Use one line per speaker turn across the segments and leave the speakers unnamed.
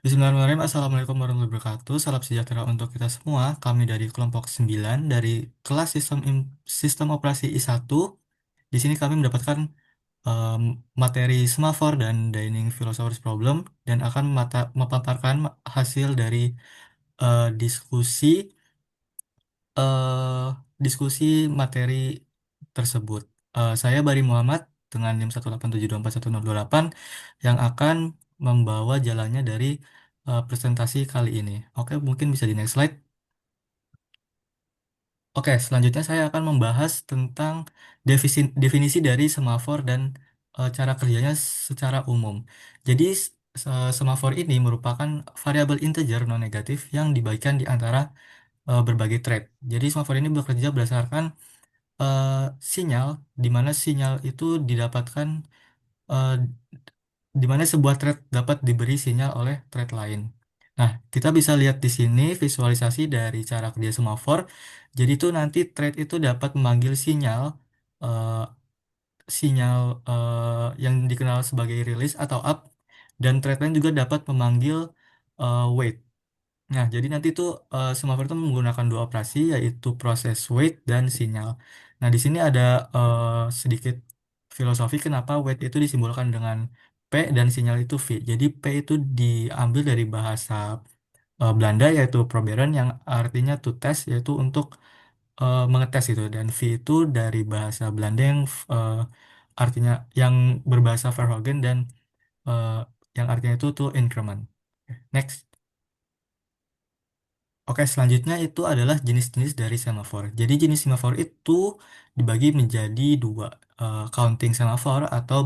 Bismillahirrahmanirrahim. Assalamualaikum warahmatullahi wabarakatuh. Salam sejahtera untuk kita semua. Kami dari kelompok 9 dari kelas Sistem Operasi I1. Di sini kami mendapatkan em, materi semafor dan dining philosophers problem dan akan memaparkan hasil dari diskusi eh, diskusi materi tersebut. Saya Bari Muhammad dengan NIM 187241028 yang akan membawa jalannya dari presentasi kali ini. Oke, mungkin bisa di next slide. Oke, selanjutnya saya akan membahas tentang definisi dari semafor dan cara kerjanya secara umum. Jadi, semafor ini merupakan variabel integer non negatif yang dibagikan di antara berbagai thread. Jadi, semafor ini bekerja berdasarkan eh, sinyal, di mana sinyal itu didapatkan eh, di mana sebuah thread dapat diberi sinyal oleh thread lain. Nah, kita bisa lihat di sini visualisasi dari cara kerja semafor. Jadi itu nanti thread itu dapat memanggil eh, sinyal yang dikenal sebagai release atau up, dan thread lain juga dapat memanggil wait. Nah, jadi nanti tuh semafor itu menggunakan dua operasi, yaitu proses wait dan sinyal. Nah, di sini ada eh, sedikit filosofi kenapa wait itu disimbolkan dengan P dan sinyal itu V. Jadi P itu diambil dari bahasa Belanda, yaitu proberen, yang artinya to test, yaitu untuk mengetes itu. Dan V itu dari bahasa Belanda yang artinya yang berbahasa Verhoeven dan eh, yang artinya itu to increment. Next. Oke, selanjutnya itu adalah jenis-jenis dari semafor. Jadi jenis semafor itu dibagi menjadi dua, counting semafor atau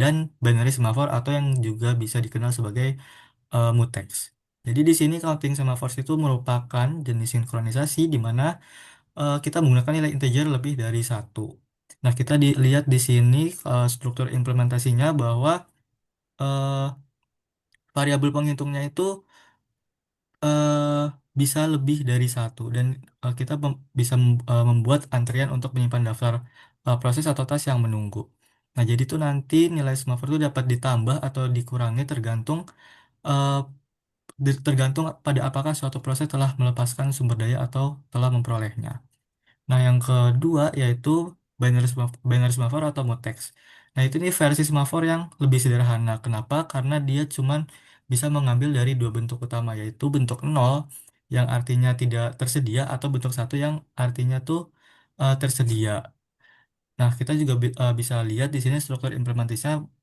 dan binary semafor atau yang juga bisa dikenal sebagai mutex. Jadi di sini counting semafor itu merupakan jenis sinkronisasi di mana kita menggunakan nilai integer lebih dari satu. Nah, kita dilihat di sini struktur implementasinya bahwa eh, variabel penghitungnya itu eh, bisa lebih dari satu, dan kita bisa membuat antrian untuk menyimpan daftar proses atau tas yang menunggu. Nah, jadi itu nanti nilai semafor itu dapat ditambah atau dikurangi eh, tergantung pada apakah suatu proses telah melepaskan sumber daya atau telah memperolehnya. Nah, yang kedua yaitu binary semaphore atau mutex. Nah, itu nih versi semafor yang lebih sederhana. Kenapa? Karena dia cuman bisa mengambil dari dua bentuk utama, yaitu bentuk nol yang artinya tidak tersedia atau bentuk satu yang artinya tuh tersedia. Nah, kita juga bisa lihat di sini struktur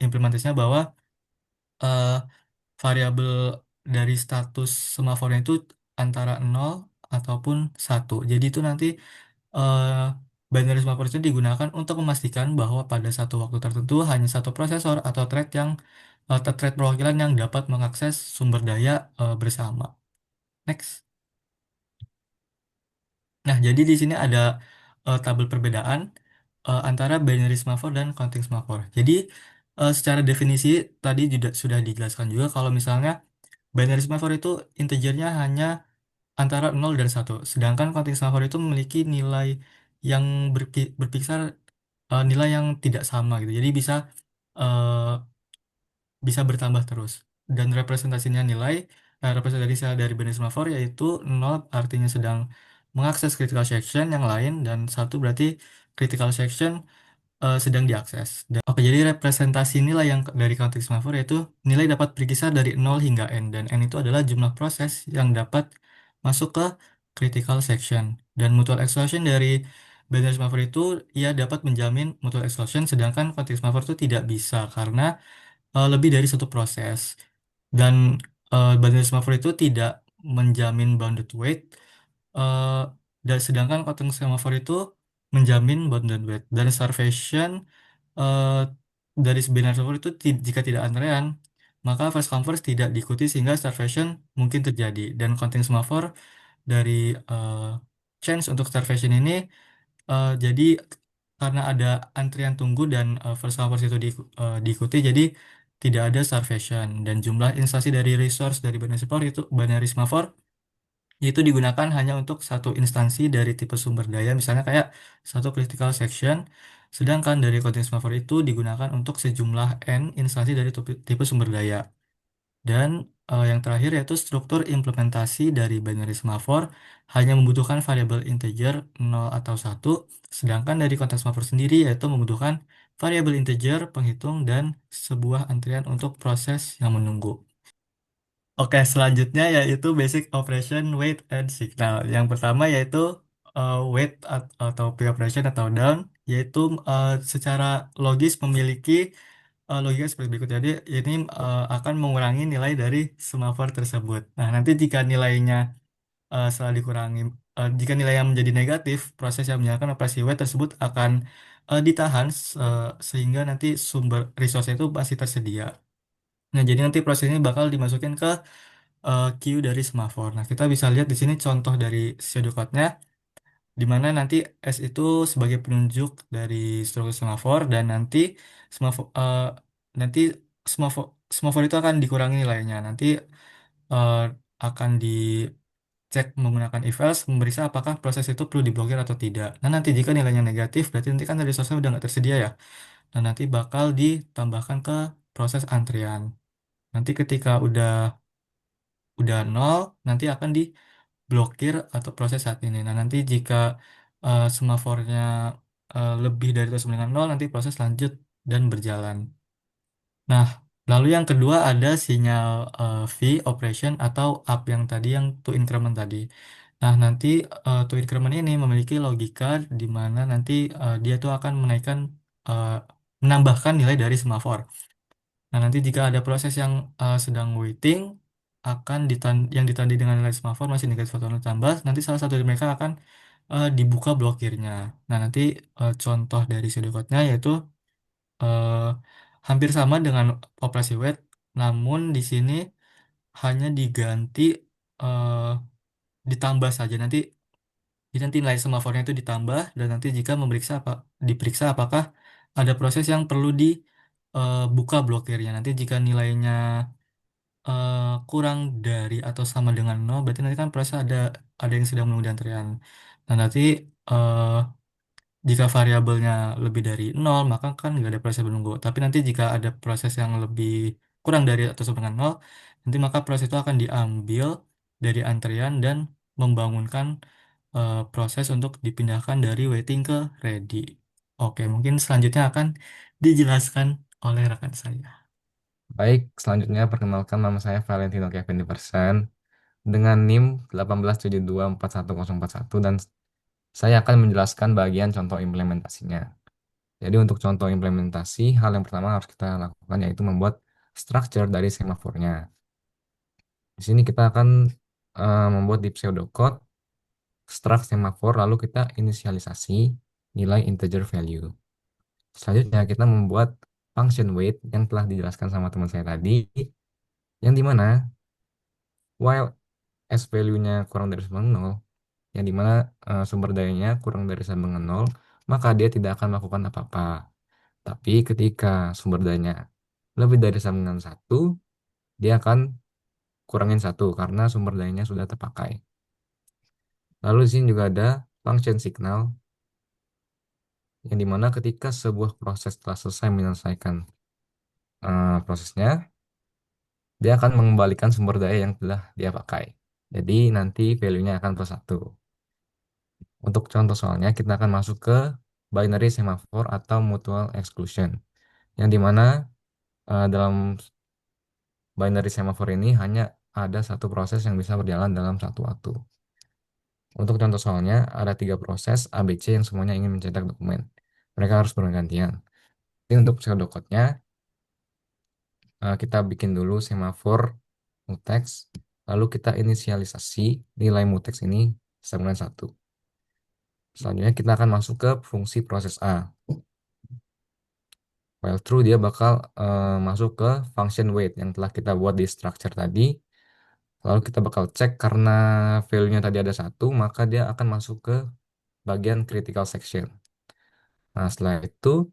implementasinya bahwa eh, variabel dari status semafornya itu antara nol ataupun satu. Jadi itu nanti eh binary semafor itu digunakan untuk memastikan bahwa pada satu waktu tertentu hanya satu prosesor atau thread perwakilan yang dapat mengakses sumber daya bersama. Next. Nah, jadi di sini ada tabel perbedaan antara binary semafor dan counting semafor. Jadi secara definisi tadi juga sudah dijelaskan juga kalau misalnya binary semafor itu integernya hanya antara nol dan satu, sedangkan counting semafor itu memiliki nilai yang berkisar nilai yang tidak sama gitu. Jadi eh, bisa bertambah terus. Dan representasi dari binary semafor yaitu nol artinya sedang mengakses critical section yang lain, dan satu berarti critical section sedang diakses. Oke, jadi representasi nilai yang dari counting semafor yaitu nilai dapat berkisar dari nol hingga n, dan n itu adalah jumlah proses yang dapat masuk ke critical section. Dan mutual exclusion dari binary semafor itu ia dapat menjamin mutual exclusion, sedangkan counting semafor itu tidak bisa karena lebih dari satu proses. Dan binary semafor itu tidak menjamin bounded weight, eh, dan sedangkan counting semafor itu menjamin bounded weight. Dan starvation eh, dari binary semafor itu jika tidak antrean, maka first come first tidak diikuti sehingga starvation mungkin terjadi. Dan counting semafor dari eh, chance untuk starvation ini jadi karena ada antrian tunggu dan first come first itu diikuti, jadi tidak ada starvation. Dan jumlah instansi dari resource dari binary semafor itu digunakan hanya untuk satu instansi dari tipe sumber daya, misalnya kayak satu critical section, sedangkan dari counting semafor itu digunakan untuk sejumlah n instansi dari tipe sumber daya. Dan yang terakhir yaitu struktur implementasi dari binary semafor hanya membutuhkan variabel integer 0 atau 1, sedangkan dari konteks semafor sendiri yaitu membutuhkan variabel integer, penghitung, dan sebuah antrian untuk proses yang menunggu. Oke, selanjutnya yaitu basic operation wait and signal. Yang pertama yaitu wait atau pre-operation atau down, yaitu secara logis memiliki logika seperti berikut. Jadi ini akan mengurangi nilai dari semafor tersebut. Nah, nanti jika nilainya setelah dikurangi, jika nilainya menjadi negatif, proses yang menjalankan operasi wait tersebut akan ditahan sehingga nanti sumber resource itu masih tersedia. Nah, jadi nanti proses ini bakal dimasukin ke queue dari semafor. Nah, kita bisa lihat di sini contoh dari pseudocode-nya, di mana nanti S itu sebagai penunjuk dari struktur semafor dan semafor eh, nanti semafor semafor itu akan dikurangi nilainya. Nanti eh, akan dicek menggunakan if else memeriksa apakah proses itu perlu diblokir atau tidak. Nah, nanti jika nilainya negatif, berarti nanti kan resource-nya udah nggak tersedia ya. Nah, nanti bakal ditambahkan ke proses antrian. Nanti ketika udah nol, nanti akan diblokir atau proses saat ini. Nah, nanti jika semafornya lebih dari atau sama dengan nol, nanti proses lanjut dan berjalan. Nah, lalu yang kedua ada sinyal V operation atau up yang tadi yang to increment tadi. Nah, nanti to increment ini memiliki logika di mana nanti dia tuh akan eh, menambahkan nilai dari semafor. Nah, nanti jika ada proses yang sedang waiting, yang ditandai dengan nilai semafor masih negatif atau nol tambah, nanti salah satu dari mereka akan dibuka blokirnya. Nah, nanti contoh dari pseudocode-nya yaitu eh, hampir sama dengan operasi wait, namun di sini hanya diganti eh, ditambah saja. Nanti nilai semafornya itu ditambah dan nanti jika diperiksa apakah ada proses yang perlu dibuka blokirnya. Nanti jika nilainya kurang dari atau sama dengan nol, berarti nanti kan proses ada yang sedang menunggu di antrian. Nah, nanti eh, jika variabelnya lebih dari nol, maka kan nggak ada proses menunggu. Tapi nanti jika ada proses yang lebih kurang dari atau sama dengan nol, nanti maka proses itu akan diambil dari antrian dan membangunkan proses untuk dipindahkan dari waiting ke ready. Oke, mungkin selanjutnya akan dijelaskan oleh rekan saya.
Baik, selanjutnya perkenalkan nama saya Valentino Kevin Diversen dengan NIM 187241041 dan saya akan menjelaskan bagian contoh implementasinya. Jadi untuk contoh implementasi, hal yang pertama harus kita lakukan yaitu membuat structure dari semafornya. Di sini kita akan membuat di pseudocode struct semafor lalu kita inisialisasi nilai integer value. Selanjutnya kita membuat function wait yang telah dijelaskan sama teman saya tadi, yang dimana while s value-nya kurang dari sama dengan nol, yang dimana sumber dayanya kurang dari sama dengan nol, maka dia tidak akan melakukan apa-apa. Tapi ketika sumber dayanya lebih dari sama dengan satu, dia akan kurangin satu karena sumber dayanya sudah terpakai. Lalu di sini juga ada function signal, yang dimana ketika sebuah proses telah selesai menyelesaikan prosesnya, dia akan mengembalikan sumber daya yang telah dia pakai. Jadi nanti value-nya akan plus satu. Untuk contoh soalnya, kita akan masuk ke binary semaphore atau mutual exclusion, yang dimana dalam binary semaphore ini hanya ada satu proses yang bisa berjalan dalam satu waktu. Untuk contoh soalnya, ada tiga proses ABC yang semuanya ingin mencetak dokumen. Mereka harus bergantian. Jadi untuk pseudocode-nya, kita bikin dulu semafor mutex, lalu kita inisialisasi nilai mutex ini sama dengan satu. Selanjutnya kita akan masuk ke fungsi proses A. While true dia bakal masuk ke function wait yang telah kita buat di structure tadi. Lalu kita bakal cek karena value-nya tadi ada satu, maka dia akan masuk ke bagian critical section. Nah, setelah itu,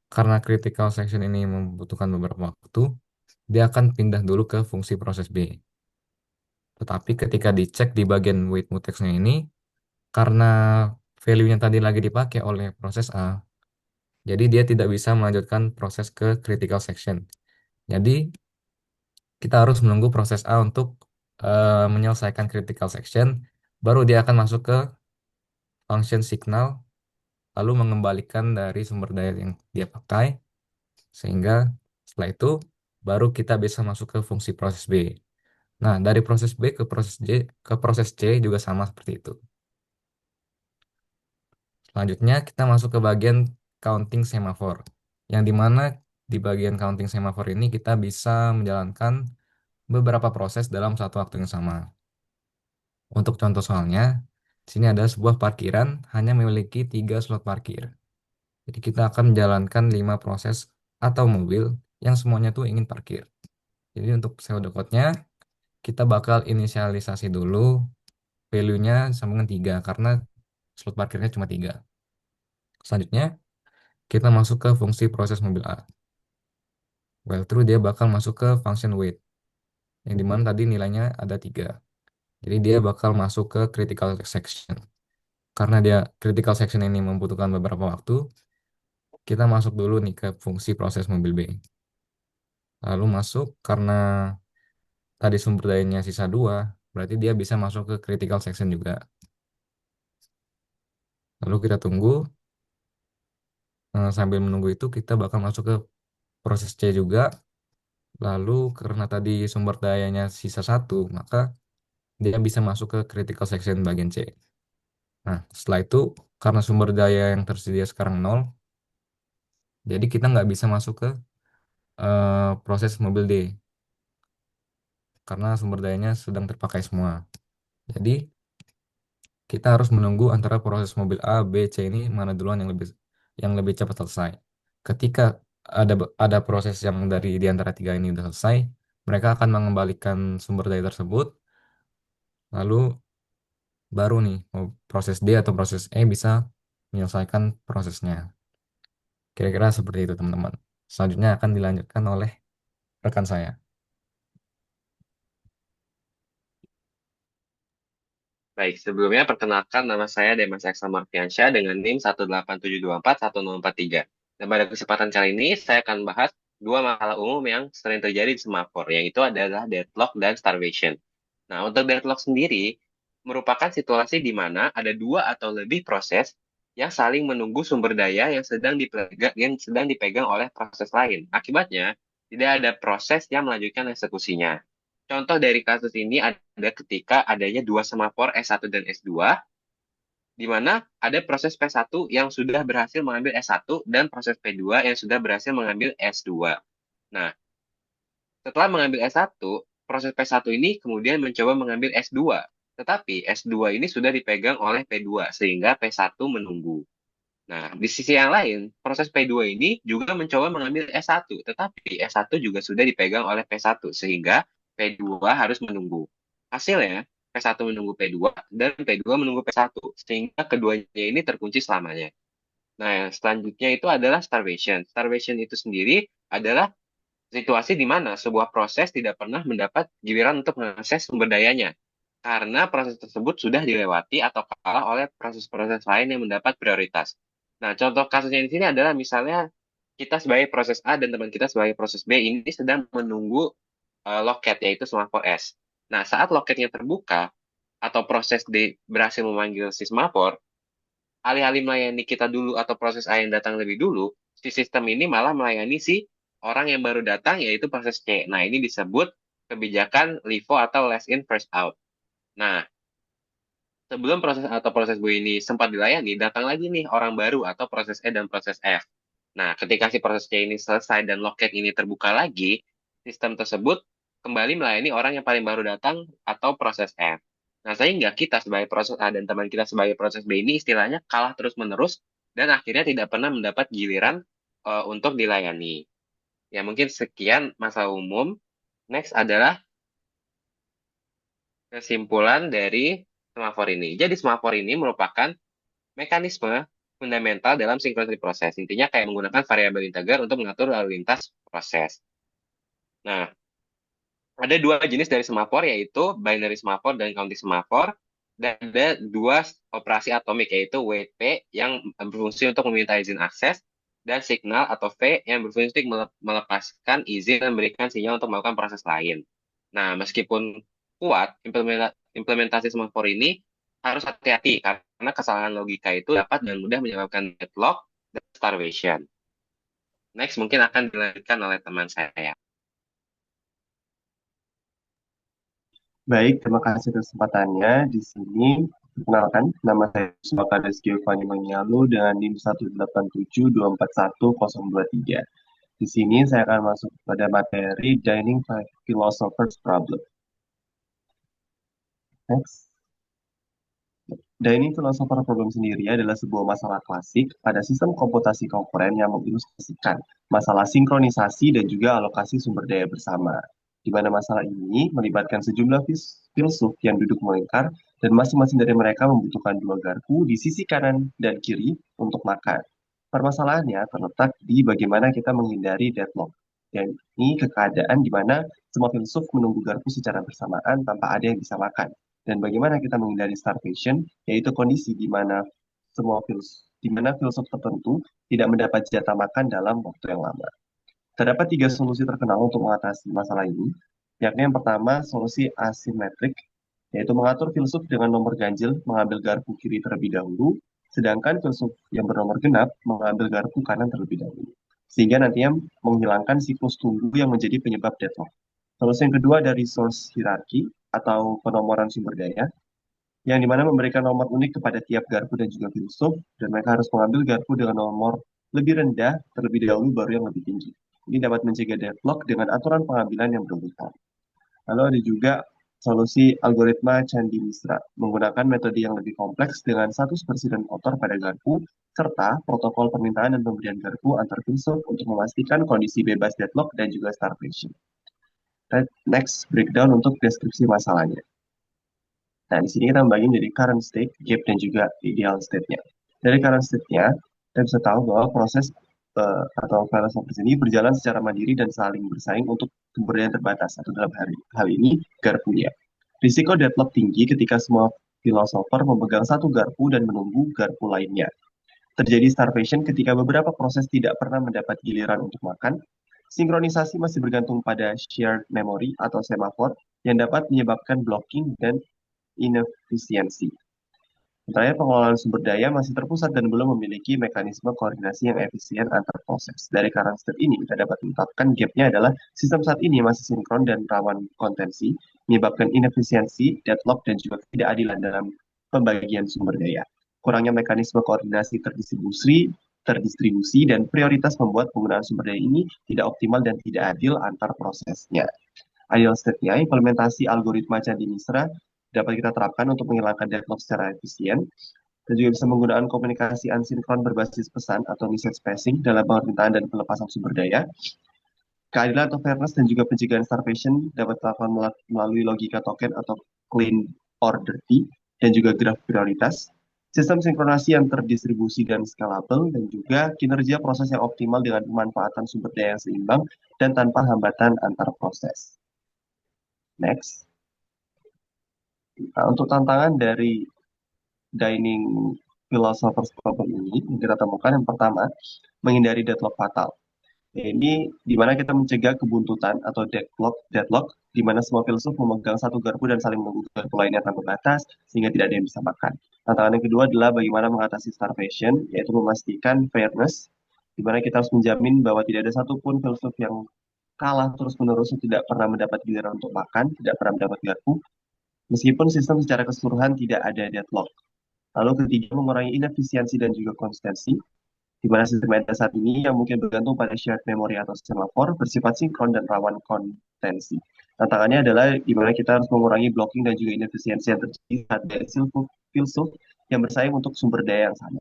karena critical section ini membutuhkan beberapa waktu, dia akan pindah dulu ke fungsi proses B. Tetapi ketika dicek di bagian wait mutex-nya ini, karena value-nya tadi lagi dipakai oleh proses A, jadi dia tidak bisa melanjutkan proses ke critical section. Jadi kita harus menunggu proses A untuk menyelesaikan critical section, baru dia akan masuk ke function signal, lalu mengembalikan dari sumber daya yang dia pakai, sehingga setelah itu baru kita bisa masuk ke fungsi proses B. Nah, dari proses B ke proses C juga sama seperti itu. Selanjutnya kita masuk ke bagian counting semaphore, yang dimana di bagian counting semaphore ini kita bisa menjalankan beberapa proses dalam satu waktu yang sama. Untuk contoh soalnya, di sini ada sebuah parkiran hanya memiliki 3 slot parkir. Jadi kita akan menjalankan 5 proses atau mobil yang semuanya tuh ingin parkir. Jadi untuk pseudocode-nya, kita bakal inisialisasi dulu value-nya sambungan 3 karena slot parkirnya cuma 3. Selanjutnya, kita masuk ke fungsi proses mobil A. While true dia bakal masuk ke function wait, yang dimana tadi nilainya ada 3. Jadi dia bakal masuk ke critical section. Karena dia critical section ini membutuhkan beberapa waktu, kita masuk dulu nih ke fungsi proses mobil B. Lalu masuk karena tadi sumber dayanya sisa 2, berarti dia bisa masuk ke critical section juga. Lalu kita tunggu, sambil menunggu itu kita bakal masuk ke proses C juga. Lalu karena tadi sumber dayanya sisa 1, maka dia bisa masuk ke critical section bagian C. Nah, setelah itu karena sumber daya yang tersedia sekarang 0, jadi kita nggak bisa masuk ke proses mobil D karena sumber dayanya sedang terpakai semua. Jadi kita harus menunggu antara proses mobil A, B, C ini mana duluan yang lebih cepat selesai. Ketika ada proses yang dari di antara 3 ini udah selesai, mereka akan mengembalikan sumber daya tersebut, lalu baru nih proses D atau proses E bisa menyelesaikan prosesnya. Kira-kira seperti itu teman-teman. Selanjutnya akan dilanjutkan oleh rekan saya.
Baik, sebelumnya perkenalkan nama saya Demas Eksa Marfiansyah dengan NIM 187241043. Dan pada kesempatan kali ini saya akan bahas dua masalah umum yang sering terjadi di semafor, yaitu adalah deadlock dan starvation. Nah, untuk deadlock sendiri merupakan situasi di mana ada dua atau lebih proses yang saling menunggu sumber daya yang sedang dipegang oleh proses lain. Akibatnya, tidak ada proses yang melanjutkan eksekusinya. Contoh dari kasus ini ada ketika adanya dua semafor S1 dan S2, di mana ada proses P1 yang sudah berhasil mengambil S1 dan proses P2 yang sudah berhasil mengambil S2. Nah, setelah mengambil S1, proses P1 ini kemudian mencoba mengambil S2. Tetapi S2 ini sudah dipegang oleh P2, sehingga P1 menunggu. Nah, di sisi yang lain, proses P2 ini juga mencoba mengambil S1, tetapi S1 juga sudah dipegang oleh P1, sehingga P2 harus menunggu. Hasilnya, P1 menunggu P2, dan P2 menunggu P1, sehingga keduanya ini terkunci selamanya. Nah, yang selanjutnya itu adalah starvation. Starvation itu sendiri adalah situasi di mana sebuah proses tidak pernah mendapat giliran untuk mengakses sumber dayanya, karena proses tersebut sudah dilewati atau kalah oleh proses-proses lain yang mendapat prioritas. Nah, contoh kasusnya di sini adalah misalnya kita sebagai proses A dan teman kita sebagai proses B ini sedang menunggu loket, yaitu semafor S. Nah, saat loketnya terbuka atau proses D berhasil memanggil si semafor, alih-alih melayani kita dulu atau proses A yang datang lebih dulu, si sistem ini malah melayani si orang yang baru datang, yaitu proses C. Nah, ini disebut kebijakan LIFO atau last in first out. Nah, sebelum proses A atau proses B ini sempat dilayani, datang lagi nih orang baru atau proses E dan proses F. Nah, ketika si proses C ini selesai dan loket ini terbuka lagi, sistem tersebut kembali melayani orang yang paling baru datang atau proses F. Nah, sehingga kita sebagai proses A dan teman kita sebagai proses B ini istilahnya kalah terus-menerus dan akhirnya tidak pernah mendapat giliran untuk dilayani. Ya, mungkin sekian masa umum. Next adalah kesimpulan dari semafor ini. Jadi, semafor ini merupakan mekanisme fundamental dalam sinkronis proses. Intinya kayak menggunakan variabel integer untuk mengatur lalu lintas proses. Nah, ada dua jenis dari semafor, yaitu binary semafor dan counting semafor. Dan ada dua operasi atomik, yaitu wait P yang berfungsi untuk meminta izin akses, dan signal atau V yang berfungsi untuk melepaskan izin dan memberikan sinyal untuk melakukan proses lain. Nah, meskipun kuat, implementasi semafor ini harus hati-hati karena kesalahan logika itu dapat dan mudah menyebabkan deadlock dan starvation. Next, mungkin akan dilanjutkan oleh teman saya.
Baik, terima kasih atas kesempatannya. Di sini, perkenalkan, nama saya Sukades Giovanni Mangialu dengan NIM 187241023. Di sini saya akan masuk pada materi Dining Philosopher's Problem. Next. Dining Philosopher's Problem sendiri adalah sebuah masalah klasik pada sistem komputasi konkuren yang mengilustrasikan masalah sinkronisasi dan juga alokasi sumber daya bersama, di mana masalah ini melibatkan sejumlah filsuf yang duduk melingkar dan masing-masing dari mereka membutuhkan dua garpu di sisi kanan dan kiri untuk makan. Permasalahannya terletak di bagaimana kita menghindari deadlock. Dan ini keadaan di mana semua filsuf menunggu garpu secara bersamaan tanpa ada yang bisa makan. Dan bagaimana kita menghindari starvation, yaitu kondisi di mana filsuf tertentu tidak mendapat jatah makan dalam waktu yang lama. Terdapat tiga solusi terkenal untuk mengatasi masalah ini, yakni yang pertama solusi asimetrik, yaitu mengatur filsuf dengan nomor ganjil mengambil garpu kiri terlebih dahulu, sedangkan filsuf yang bernomor genap mengambil garpu kanan terlebih dahulu, sehingga nantinya menghilangkan siklus tunggu yang menjadi penyebab deadlock. Solusi yang kedua dari resource hierarchy atau penomoran sumber daya, yang dimana memberikan nomor unik kepada tiap garpu dan juga filsuf, dan mereka harus mengambil garpu dengan nomor lebih rendah terlebih dahulu baru yang lebih tinggi. Ini dapat mencegah deadlock dengan aturan pengambilan yang berurutan. Lalu ada juga solusi algoritma Candi-Misra, menggunakan metode yang lebih kompleks dengan status presiden kotor pada garpu, serta protokol permintaan dan pemberian garpu antar filsuf untuk memastikan kondisi bebas deadlock dan juga starvation. Next, breakdown untuk deskripsi masalahnya. Nah, di sini kita membagi menjadi current state, gap, dan juga ideal state-nya. Dari current state-nya, kita bisa tahu bahwa proses atau filosofis ini berjalan secara mandiri dan saling bersaing untuk sumber yang terbatas, atau dalam hal ini, garpunya. Risiko deadlock tinggi ketika semua filosofer memegang satu garpu dan menunggu garpu lainnya. Terjadi starvation ketika beberapa proses tidak pernah mendapat giliran untuk makan. Sinkronisasi masih bergantung pada shared memory atau semafor yang dapat menyebabkan blocking dan inefisiensi. Sementara pengelolaan sumber daya masih terpusat dan belum memiliki mekanisme koordinasi yang efisien antar proses. Dari current state ini, kita dapat menetapkan gapnya adalah sistem saat ini masih sinkron dan rawan kontensi, menyebabkan inefisiensi, deadlock, dan juga ketidakadilan dalam pembagian sumber daya. Kurangnya mekanisme koordinasi terdistribusi, dan prioritas membuat penggunaan sumber daya ini tidak optimal dan tidak adil antar prosesnya. Ideal state-nya, implementasi algoritma Candi-Misra dapat kita terapkan untuk menghilangkan deadlock secara efisien, dan juga bisa menggunakan komunikasi asinkron berbasis pesan atau message passing dalam permintaan dan pelepasan sumber daya. Keadilan atau fairness dan juga pencegahan starvation dapat dilakukan melalui logika token atau clean or dirty, dan juga graf prioritas. Sistem sinkronasi yang terdistribusi dan scalable, dan juga kinerja proses yang optimal dengan pemanfaatan sumber daya yang seimbang dan tanpa hambatan antar proses. Next. Nah, untuk tantangan dari Dining Philosopher's Problem ini, yang kita temukan yang pertama, menghindari deadlock fatal. Ini di mana kita mencegah kebuntutan atau deadlock, di mana semua filsuf memegang satu garpu dan saling menunggu garpu lainnya tanpa batas, sehingga tidak ada yang bisa makan. Tantangan yang kedua adalah bagaimana mengatasi starvation, yaitu memastikan fairness, di mana kita harus menjamin bahwa tidak ada satupun filsuf yang kalah terus-menerus tidak pernah mendapat giliran untuk makan, tidak pernah mendapat garpu, meskipun sistem secara keseluruhan tidak ada deadlock. Lalu ketiga, mengurangi inefisiensi dan juga konsistensi, di mana sistem ada saat ini yang mungkin bergantung pada shared memory atau semafor bersifat sinkron dan rawan kontensi. Tantangannya adalah di mana kita harus mengurangi blocking dan juga inefisiensi yang terjadi saat ada filsuf yang bersaing untuk sumber daya yang sama.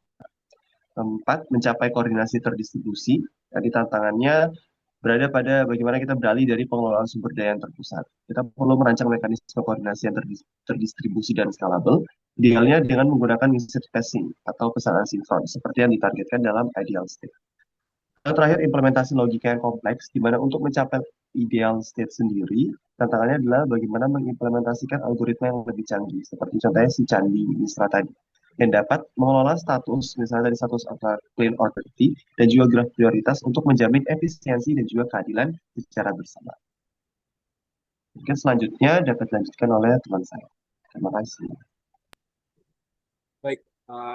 Keempat, mencapai koordinasi terdistribusi. Jadi tantangannya berada pada bagaimana kita beralih dari pengelolaan sumber daya yang terpusat. Kita perlu merancang mekanisme koordinasi yang terdistribusi dan scalable, idealnya dengan menggunakan message passing atau pesan asinkron, seperti yang ditargetkan dalam ideal state. Yang terakhir, implementasi logika yang kompleks, di mana untuk mencapai ideal state sendiri, tantangannya adalah bagaimana mengimplementasikan algoritma yang lebih canggih, seperti contohnya si Candi Misra tadi. yang dapat mengelola status, misalnya dari status apa clean or dirty, dan juga graf prioritas untuk menjamin efisiensi dan juga keadilan secara bersama. Mungkin selanjutnya dapat dilanjutkan oleh teman saya. Terima kasih.
Baik,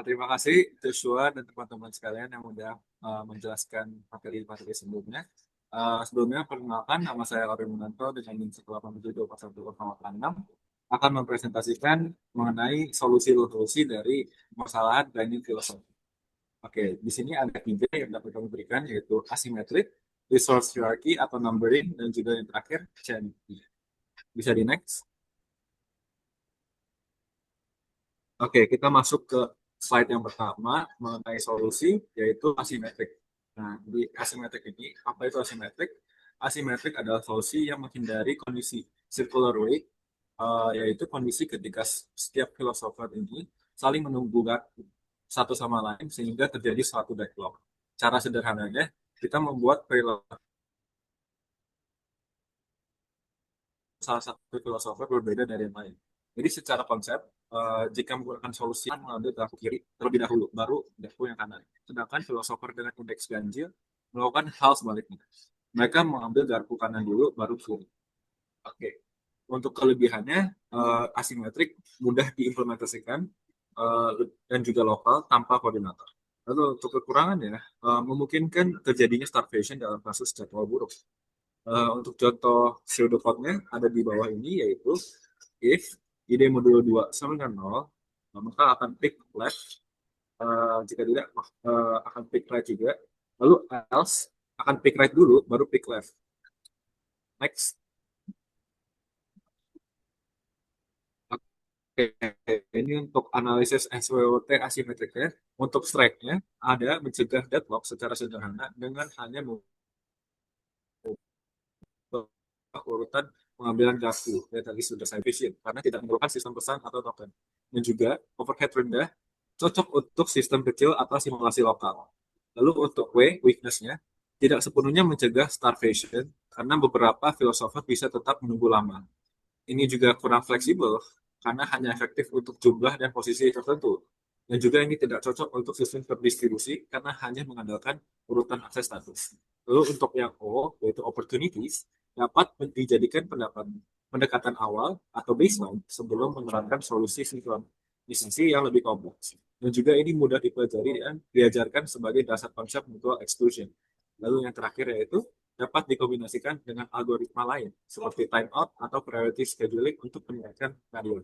terima kasih Joshua dan teman-teman sekalian yang sudah menjelaskan materi-materi sebelumnya. Sebelumnya, perkenalkan, nama saya Lauren Munanto dengan NIM 18721 akan mempresentasikan mengenai solusi-solusi dari permasalahan binding filosofi. Oke, di sini ada tiga yang dapat kami berikan, yaitu asymmetric, resource hierarchy atau numbering, dan juga yang terakhir, chain. Bisa di next. Oke, kita masuk ke slide yang pertama mengenai solusi, yaitu asimetrik. Nah, di asimetrik ini, apa itu asimetrik? Asimetrik adalah solusi yang menghindari kondisi circular weight, yaitu kondisi ketika setiap filosofer ini saling menunggu satu sama lain sehingga terjadi suatu deadlock. Cara sederhananya, kita membuat perilaku salah satu filosofer berbeda dari yang lain. Jadi secara konsep, jika menggunakan solusi mengambil grafik kiri terlebih dahulu, baru grafik yang kanan. Sedangkan filosofer dengan indeks ganjil melakukan hal sebaliknya. Mereka mengambil garpu kanan dulu, baru kiri. Oke. Untuk kelebihannya, asimetrik mudah diimplementasikan dan juga lokal tanpa koordinator. Lalu untuk kekurangannya, memungkinkan terjadinya starvation dalam kasus jadwal buruk. Untuk contoh pseudocode-nya ada di bawah ini, yaitu if id modulo 2 sama dengan 0, maka akan pick left. Jika tidak, akan pick right juga. Lalu else akan pick right dulu, baru pick left. Next. Oke, ini untuk analisis SWOT asimetriknya. Untuk strike-nya, ada mencegah deadlock secara sederhana dengan hanya urutan pengambilan garpu ya tadi sudah saya vision karena tidak memerlukan sistem pesan atau token dan juga overhead rendah cocok untuk sistem kecil atau simulasi lokal. Lalu untuk weakness-nya tidak sepenuhnya mencegah starvation karena beberapa filosofer bisa tetap menunggu lama. Ini juga kurang fleksibel karena hanya efektif untuk jumlah dan posisi tertentu. Dan juga ini tidak cocok untuk sistem terdistribusi karena hanya mengandalkan urutan akses status. Lalu untuk yang O, yaitu opportunities, dapat dijadikan pendekatan awal atau baseline sebelum menerapkan solusi sinkronisasi yang lebih kompleks. Dan juga ini mudah dipelajari dan diajarkan sebagai dasar konsep mutual exclusion. Lalu yang terakhir yaitu dapat dikombinasikan dengan algoritma lain seperti timeout atau priority scheduling untuk meningkatkan value.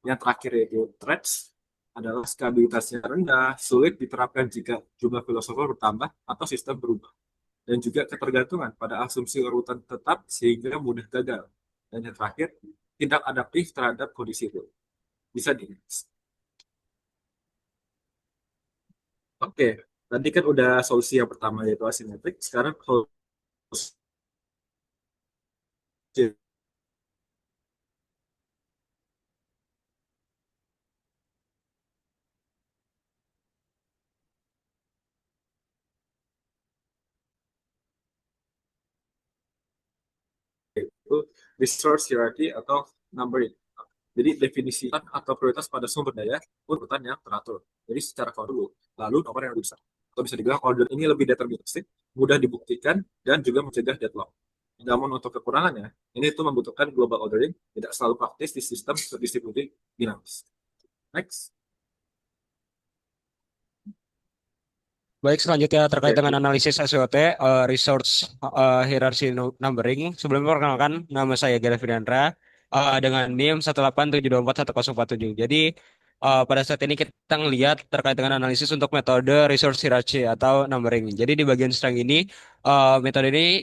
Yang terakhir yaitu threats adalah stabilitasnya rendah, sulit diterapkan jika jumlah filosofer bertambah atau sistem berubah. Dan juga ketergantungan pada asumsi urutan tetap sehingga mudah gagal. Dan yang terakhir, tidak adaptif terhadap kondisi itu. Bisa di Oke, tadi kan udah solusi yang pertama yaitu asimetrik. Sekarang solusi itu resource hierarchy atau numbering. Jadi definisi atau prioritas pada sumber daya urutan yang teratur. Jadi secara dulu, lalu nomor yang lebih besar. Atau bisa dibilang order ini lebih deterministik, mudah dibuktikan, dan juga mencegah deadlock. Namun untuk kekurangannya, ini itu membutuhkan global ordering, tidak selalu praktis di sistem terdistribusi dinamis. Next.
Baik, selanjutnya terkait
Oke,
dengan analisis SWOT, Resource Hierarchy Numbering. Sebelumnya perkenalkan, nama saya Gera Firandra dengan NIM 187241047. Jadi, pada saat ini kita ngelihat terkait dengan analisis untuk metode Resource Hierarchy atau Numbering. Jadi, di bagian strength ini, metode ini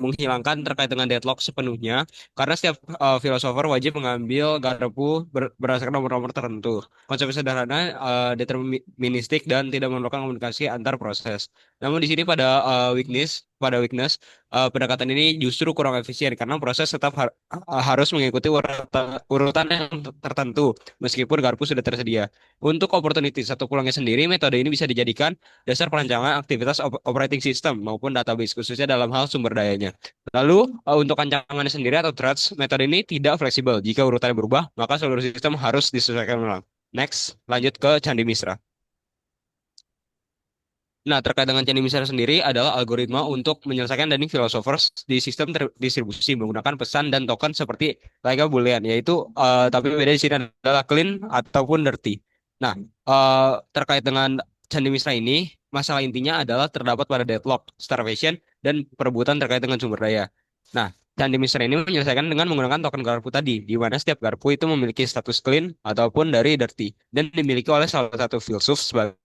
menghilangkan terkait dengan deadlock sepenuhnya, karena setiap filosofer wajib mengambil garpu berdasarkan nomor-nomor tertentu. Konsep sederhana, deterministik dan tidak memerlukan komunikasi antar proses. Namun di sini pada weakness, pendekatan ini justru kurang efisien karena proses tetap harus mengikuti urutan yang tertentu meskipun garpu sudah tersedia. Untuk opportunity atau pulangnya sendiri, metode ini bisa dijadikan dasar perancangan aktivitas operating system maupun database khususnya dalam hal sumber dayanya. Lalu untuk ancamannya sendiri atau threats, metode ini tidak fleksibel. Jika urutannya berubah, maka seluruh sistem harus disesuaikan ulang. Next, lanjut ke Candi Misra. Nah, terkait dengan Candi Misra sendiri adalah algoritma untuk menyelesaikan Dunning Philosophers di sistem distribusi menggunakan pesan dan token seperti layaknya Boolean, yaitu tapi beda di sini adalah clean ataupun dirty. Nah, terkait dengan Candi Misra ini, masalah intinya adalah terdapat pada deadlock, starvation, dan perebutan terkait dengan sumber daya. Nah, Candi Misra ini menyelesaikan dengan menggunakan token garpu tadi, di mana setiap garpu itu memiliki status clean ataupun dari dirty, dan dimiliki oleh salah satu filsuf sebagai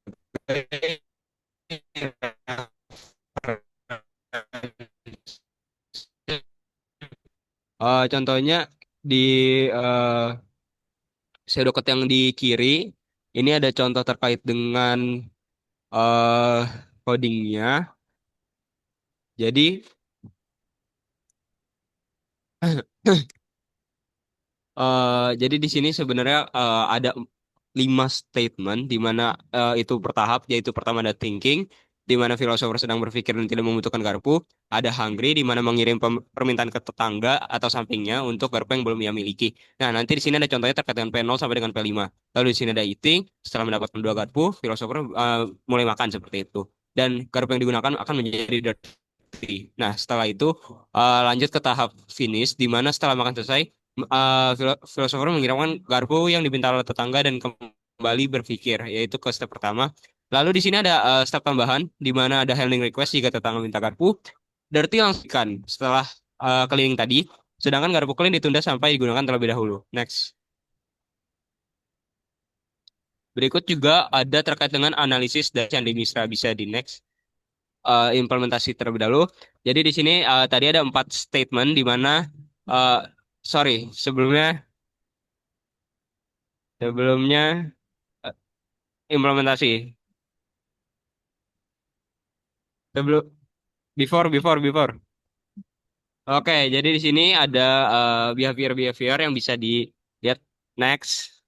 contohnya di eh pseudocut yang di kiri, ini ada contoh terkait dengan eh codingnya. Jadi jadi di sini sebenarnya ada 5 statement di mana itu bertahap, yaitu pertama ada thinking, di mana filosofer sedang berpikir dan tidak membutuhkan garpu. Ada hungry, di mana mengirim permintaan ke tetangga atau sampingnya untuk garpu yang belum ia miliki. Nah, nanti di sini ada contohnya terkait dengan P0 sampai dengan P5. Lalu di sini ada eating, setelah mendapatkan 2 garpu, filosofer mulai makan seperti itu. Dan garpu yang digunakan akan menjadi dirty. Nah, setelah itu lanjut ke tahap finish, di mana setelah makan selesai, filosofer mengirimkan garpu yang diminta oleh tetangga dan kembali berpikir, yaitu ke step pertama. Lalu di sini ada step tambahan, di mana ada handling request jika tetangga minta garpu. Dirty langsung kan setelah cleaning tadi, sedangkan garpu clean ditunda sampai digunakan terlebih dahulu. Next. Berikut juga ada terkait dengan analisis dari Candi Misra, bisa di next. Implementasi terlebih dahulu. Jadi di sini tadi ada 4 statement di mana uh, sorry, sebelumnya sebelumnya eh, implementasi. Sebelum before. Oke, jadi di sini ada behavior yang bisa dilihat next.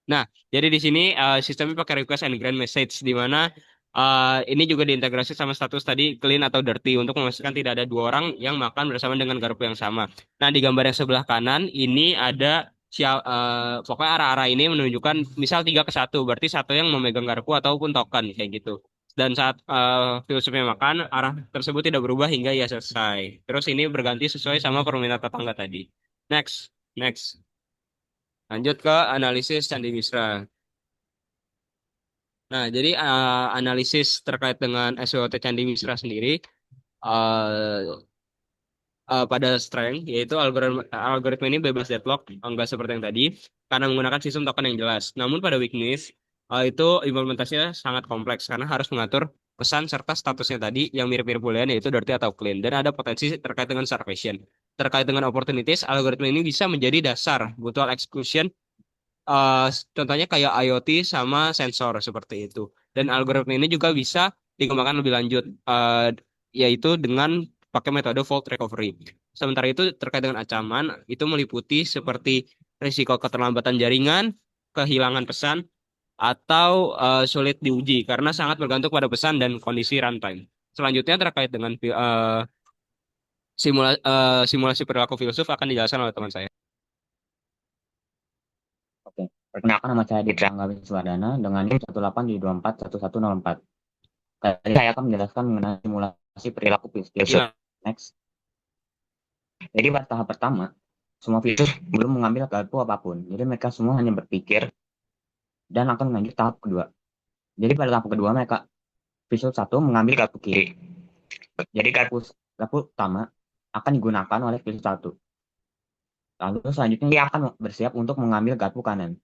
Nah, jadi di sini sistemnya pakai request and grant message, di mana ini juga diintegrasi sama status tadi clean atau dirty untuk memastikan tidak ada 2 orang yang makan bersama dengan garpu yang sama. Nah, di gambar yang sebelah kanan ini ada pokoknya arah-arah ini menunjukkan misal 3 ke 1, berarti satu yang memegang garpu ataupun token kayak gitu. Dan saat filsufnya makan, arah tersebut tidak berubah hingga ia selesai. Terus ini berganti sesuai sama permintaan tetangga tadi. Next, next. Lanjut ke analisis Candi Misra. Nah, jadi analisis terkait dengan SWOT Candi Misra sendiri uh, pada strength, yaitu algoritma ini bebas deadlock, enggak seperti yang tadi, karena menggunakan sistem token yang jelas. Namun pada weakness, itu implementasinya sangat kompleks karena harus mengatur pesan serta statusnya tadi yang mirip-mirip boolean, yaitu dirty atau clean, dan ada potensi terkait dengan starvation. Terkait dengan opportunities, algoritma ini bisa menjadi dasar mutual exclusion. eh, Contohnya kayak IoT sama sensor seperti itu. Dan algoritma ini juga bisa dikembangkan lebih lanjut, yaitu dengan pakai metode fault recovery. Sementara itu terkait dengan ancaman, itu meliputi seperti risiko keterlambatan jaringan, kehilangan pesan, atau sulit diuji karena sangat bergantung pada pesan dan kondisi runtime. Selanjutnya terkait dengan simulasi perilaku filsuf akan dijelaskan oleh teman saya.
Oke, perkenalkan nama saya Ditra Angga Wiswardana dengan NIM 187241104. Tadi saya akan menjelaskan mengenai simulasi perilaku filsuf.
Iya.
Next. Jadi pada tahap pertama, semua filsuf belum mengambil garpu apapun. Jadi mereka semua hanya berpikir dan akan melanjut tahap kedua. Jadi pada tahap kedua mereka filsuf 1 mengambil garpu kiri. Jadi garpu utama akan digunakan oleh filsuf 1. Lalu selanjutnya dia akan bersiap untuk mengambil garpu kanan.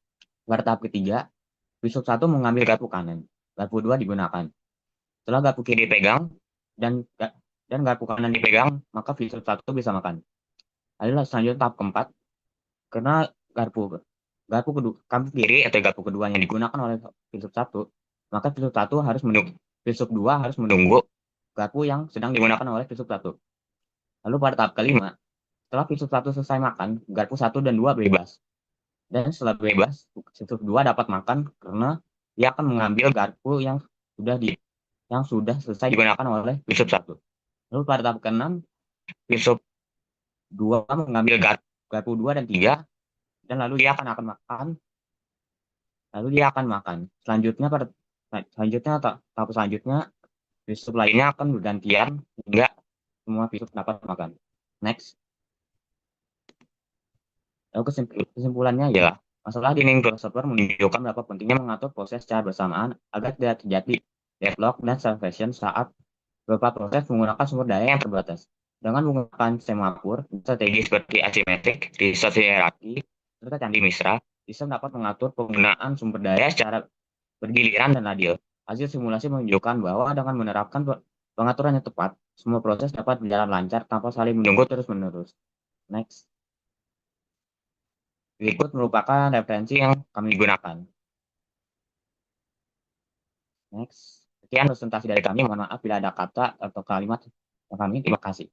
Pada tahap ketiga, filsuf 1 mengambil garpu kanan. Garpu 2 digunakan. Setelah garpu kiri dipegang dan garpu kanan dipegang, maka filsuf 1 bisa makan. Lalu selanjutnya tahap keempat, karena garpu kiri atau garpu kedua yang digunakan oleh filsuf 1, maka filsuf 1 harus menunggu. Filsuf 2 harus menunggu garpu yang sedang digunakan oleh filsuf 1. Lalu pada tahap kelima, setelah filsuf 1 selesai makan, garpu 1 dan 2 bebas. Dan setelah bebas, filsuf 2 dapat makan karena dia akan mengambil garpu yang sudah selesai digunakan oleh filsuf 1. Lalu pada tahap ke-6, filsuf 2 mengambil garpu 2 dan 3 dan lalu dia akan makan, lalu dia akan makan. Selanjutnya tahap selanjutnya filsuf lainnya akan bergantian hingga semua filsuf dapat makan. Next. Lalu kesimpulannya adalah masalah dinding philosopher menunjukkan berapa pentingnya mengatur proses secara bersamaan agar tidak terjadi deadlock dan starvation saat beberapa proses menggunakan sumber daya yang terbatas. Dengan menggunakan semafor, strategi seperti asimetrik, resource hierarchy, serta candi misra, sistem dapat mengatur penggunaan sumber daya secara bergiliran dan adil. Hasil simulasi menunjukkan bahwa dengan menerapkan pengaturan yang tepat, semua proses dapat berjalan lancar tanpa saling menunggu terus-menerus. Next. Berikut merupakan referensi yang kami gunakan. Next. Sekian presentasi dari kami. Mohon maaf bila ada kata atau kalimat yang kami. Terima kasih.